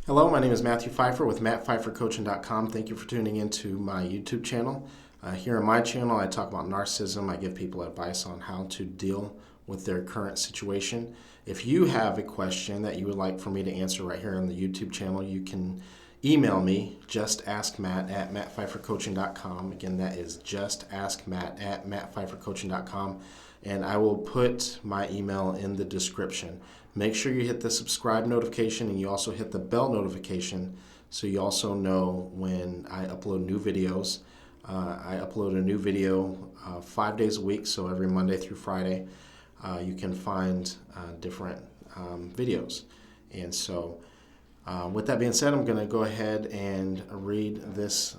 Hello, my name is Matthew Phifer with MattPhiferCoaching.com. Thank you for tuning into my YouTube channel. Here on my channel, I talk about narcissism. I give people advice on how to deal with their current situation. If you have a question that you would like for me to answer right here on the YouTube channel, you can email me, justaskmatt@mattphifercoaching.com. Again, that is justaskmatt@mattphifercoaching.com. And I will put my email in the description. Make sure you hit the subscribe notification and you also hit the bell notification so you also know when I upload new videos. I upload a new video 5 days a week, so every Monday through Friday you can find different videos. And so with that being said, I'm going to go ahead and read this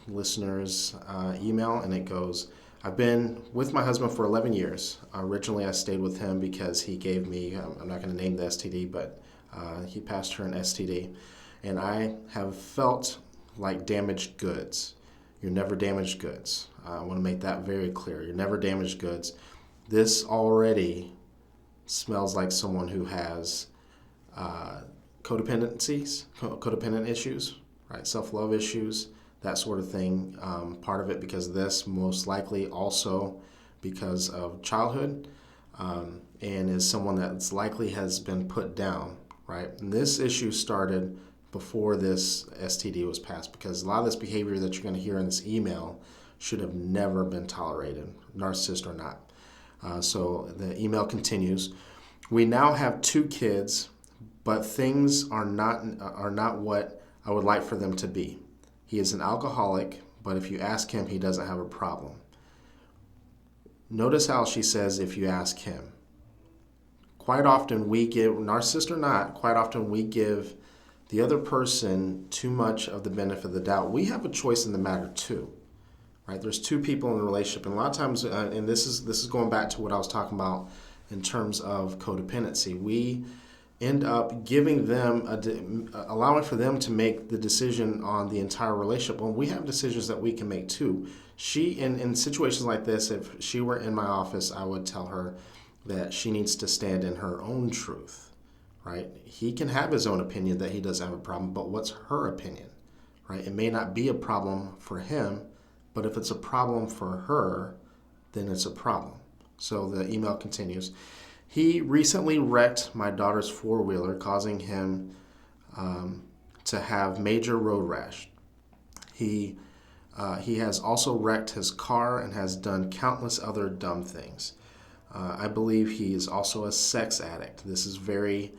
listener's email, and it goes, I've been with my husband for 11 years. Originally, I stayed with him because he gave me, I'm not going to name the STD, but he passed her an STD. And I have felt like damaged goods. You're never damaged goods. I want to make that very clear. You're never damaged goods. This already smells like someone who has codependent issues, right? Self-love issues, that sort of thing. Part of it because of this, most likely also because of childhood, and is someone that's likely has been put down, right? And this issue started before this STD was passed, because a lot of this behavior that you're going to hear in this email should have never been tolerated, narcissist or not. So the email continues. We now have 2 kids, but things are not what I would like for them to be. He is an alcoholic, but if you ask him, he doesn't have a problem. Notice how she says, if you ask him. Quite often we give, narcissist or not, quite often we give the other person too much of the benefit of the doubt. We have a choice in the matter too, right? There's 2 people in a relationship, and a lot of times, and this is going back to what I was talking about in terms of codependency. We end up giving them, allowing for them to make the decision on the entire relationship when we have decisions that we can make too. She, in situations like this, if she were in my office, I would tell her that she needs to stand in her own truth, right? He can have his own opinion that he doesn't have a problem, but what's her opinion, right? It may not be a problem for him, but if it's a problem for her, then it's a problem. So the email continues. He recently wrecked my daughter's 4-wheeler, causing him to have major road rash. He has also wrecked his car and has done countless other dumb things. I believe he is also a sex addict. This is very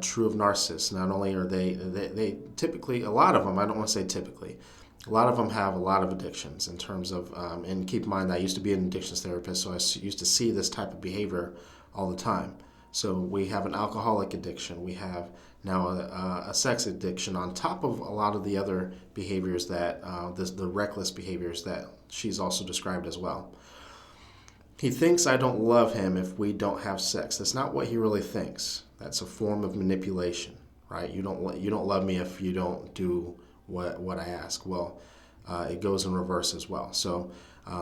true of narcissists. Not only are they typically, a lot of them, I don't want to say typically, a lot of them have a lot of addictions in terms of, and keep in mind I used to be an addictions therapist, so I used to see this type of behavior all the time. So we have an alcoholic addiction. We have now a sex addiction on top of a lot of the other behaviors that, the reckless behaviors that she's also described as well. He thinks I don't love him if we don't have sex. That's not what he really thinks. That's a form of manipulation, right? You don't love me if you don't do what I ask. Well, it goes in reverse as well. So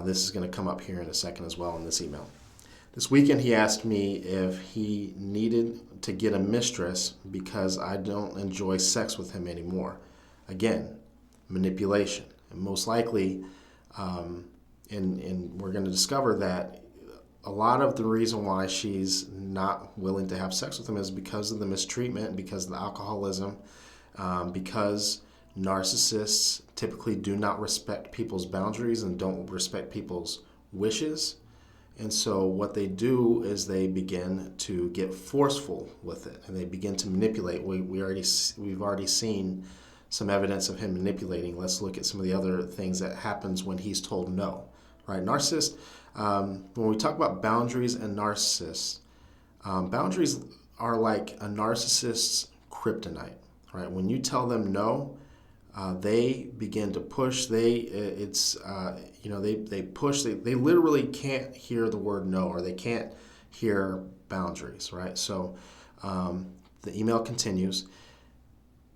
this is going to come up here in a second as well in this email. This weekend he asked me if he needed to get a mistress because I don't enjoy sex with him anymore. Again, manipulation. And most likely, and we're going to discover that a lot of the reason why she's not willing to have sex with him is because of the mistreatment, because of the alcoholism, because narcissists typically do not respect people's boundaries and don't respect people's wishes. And so what they do is they begin to get forceful with it, and they begin to manipulate. We've already seen some evidence of him manipulating. Let's look at some of the other things that happens when he's told no, right? Narcissist, when we talk about boundaries and narcissists, boundaries are like a narcissist's kryptonite, right? When you tell them no, they begin to push. They push. They literally can't hear the word no, or they can't hear boundaries, right? So the email continues.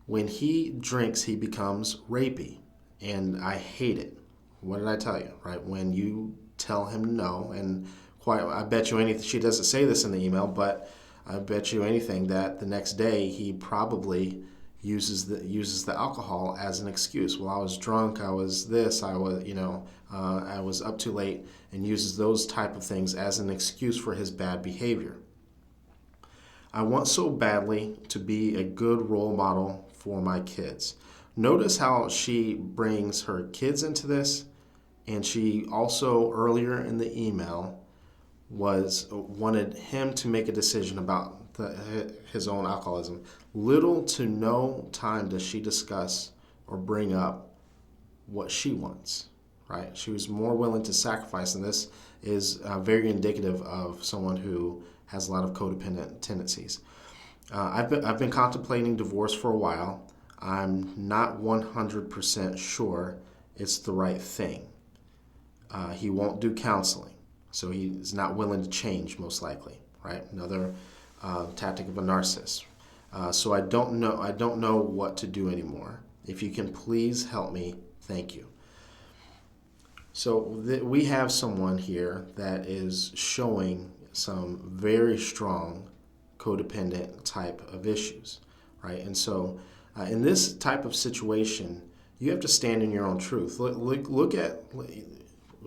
When he drinks, he becomes rapey, and I hate it. What did I tell you, right? When you tell him no, and I bet you anything. She doesn't say this in the email, but I bet you anything that the next day he probably uses the alcohol as an excuse. Well, I was drunk, I was this, I was, I was up too late, and uses those type of things as an excuse for his bad behavior. I want so badly to be a good role model for my kids. Notice how she brings her kids into this, and she also earlier in the email wanted him to make a decision about his own alcoholism. Little to no time does she discuss or bring up what she wants, right? She was more willing to sacrifice, and this is very indicative of someone who has a lot of codependent tendencies. I've been contemplating divorce for a while. I'm not 100% sure it's the right thing. He won't do counseling, so he's not willing to change, most likely, right? Another tactic of a narcissist. So I don't know what to do anymore. If you can please help me, thank you. So we have someone here that is showing some very strong codependent type of issues, right? And so in this type of situation, you have to stand in your own truth. Look at,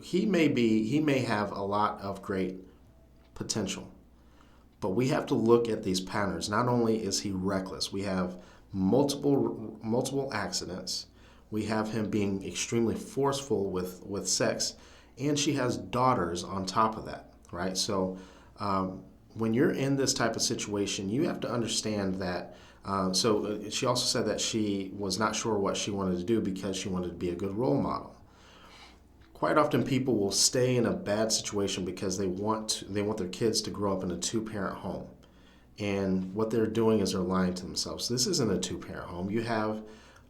he may have a lot of great potential, but we have to look at these patterns. Not only is he reckless, we have multiple accidents. We have him being extremely forceful with sex, and she has daughters on top of that, right? So when you're in this type of situation, you have to understand that. She also said that she was not sure what she wanted to do because she wanted to be a good role model. Quite often people will stay in a bad situation because they want their kids to grow up in a two-parent home. And what they're doing is they're lying to themselves. This isn't a two-parent home. You have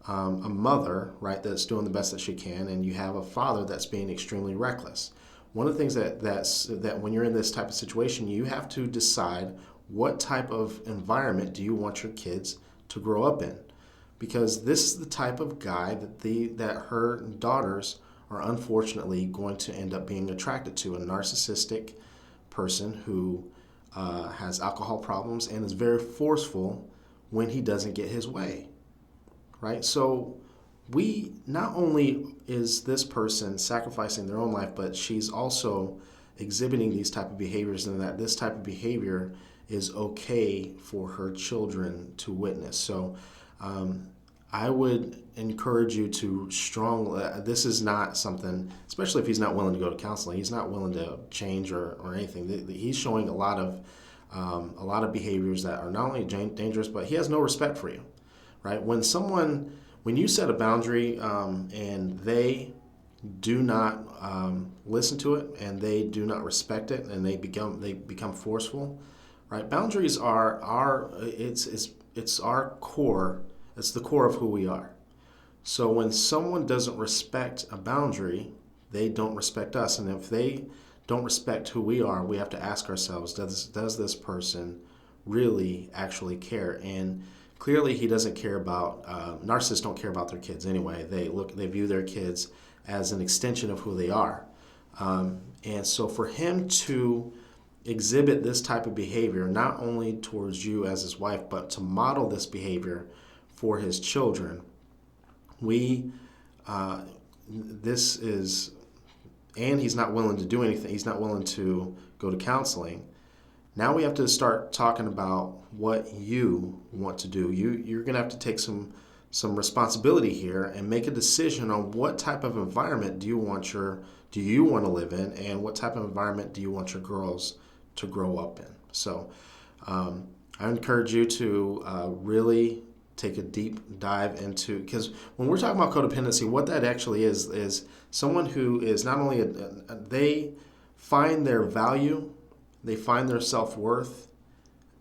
a mother, right, that's doing the best that she can, and you have a father that's being extremely reckless. One of the things that when you're in this type of situation, you have to decide what type of environment do you want your kids to grow up in, because this is the type of guy that her daughters are unfortunately going to end up being attracted to, a narcissistic person who has alcohol problems and is very forceful when he doesn't get his way, right? So not only is this person sacrificing their own life, but she's also exhibiting these type of behaviors, and that this type of behavior is okay for her children to witness. So I would encourage you to this is not something, especially if he's not willing to go to counseling, he's not willing to change or anything. He's showing a lot of behaviors that are not only dangerous, but he has no respect for you, right? When you set a boundary and they do not listen to it, and they do not respect it, and they become forceful, right? Boundaries are it's our core. It's the core of who we are. So when someone doesn't respect a boundary, they don't respect us. And if they don't respect who we are, we have to ask ourselves, does this person really actually care? And clearly he doesn't care about, narcissists don't care about their kids anyway. They view their kids as an extension of who they are. And so for him to exhibit this type of behavior, not only towards you as his wife, but to model this behavior for his children, and he's not willing to do anything. He's not willing to go to counseling. Now we have to start talking about what you want to do. You're going to have to take some responsibility here and make a decision on what type of environment do you want to live in, and what type of environment do you want your girls to grow up in. So I encourage you to really take a deep dive into, because when we're talking about codependency, what that actually is someone who is not only they find their value, they find their self-worth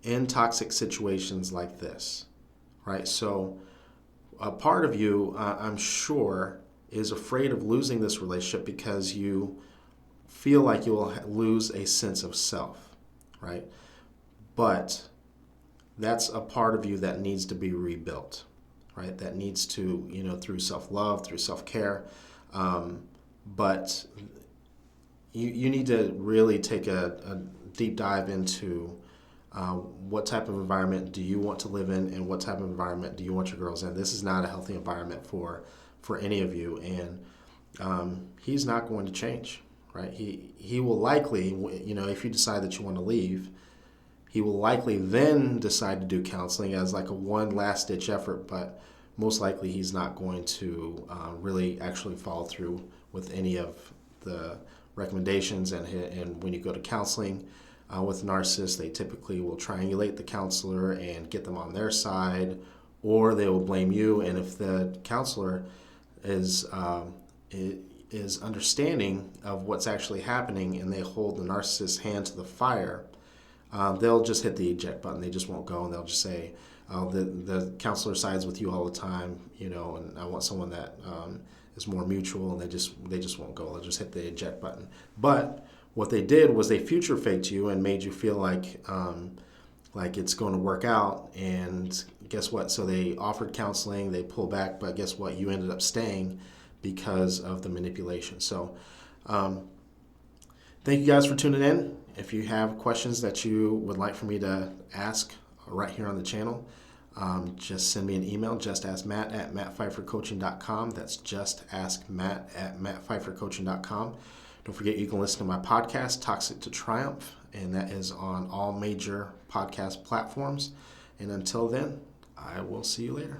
in toxic situations like this, right? So a part of you, I'm sure, is afraid of losing this relationship because you feel like you will lose a sense of self, right? But that's a part of you that needs to be rebuilt, right? That needs to, through self-love, through self-care. But you need to really take a deep dive into What type of environment do you want to live in, and what type of environment do you want your girls in? This is not a healthy environment for any of you, and he's not going to change, right? He will likely, if you decide that you want to leave, he will likely then decide to do counseling as like a one last ditch effort, but most likely he's not going to really actually follow through with any of the recommendations. And when you go to counseling with narcissists, they typically will triangulate the counselor and get them on their side, or they will blame you. And if the counselor is understanding of what's actually happening and they hold the narcissist's hand to the fire, they'll just hit the eject button. They just won't go, and they'll just say, the counselor sides with you all the time, and I want someone that is more mutual, and they just won't go. They'll just hit the eject button. But what they did was they future faked you and made you feel like it's going to work out. And guess what? So they offered counseling, they pulled back, but guess what? You ended up staying because of the manipulation. So thank you guys for tuning in. If you have questions that you would like for me to ask right here on the channel, just send me an email, justaskmatt@mattpfeiffercoaching.com. That's justaskmatt@mattpfeiffercoaching.com. Don't forget you can listen to my podcast, Toxic to Triumph, and that is on all major podcast platforms. And until then, I will see you later.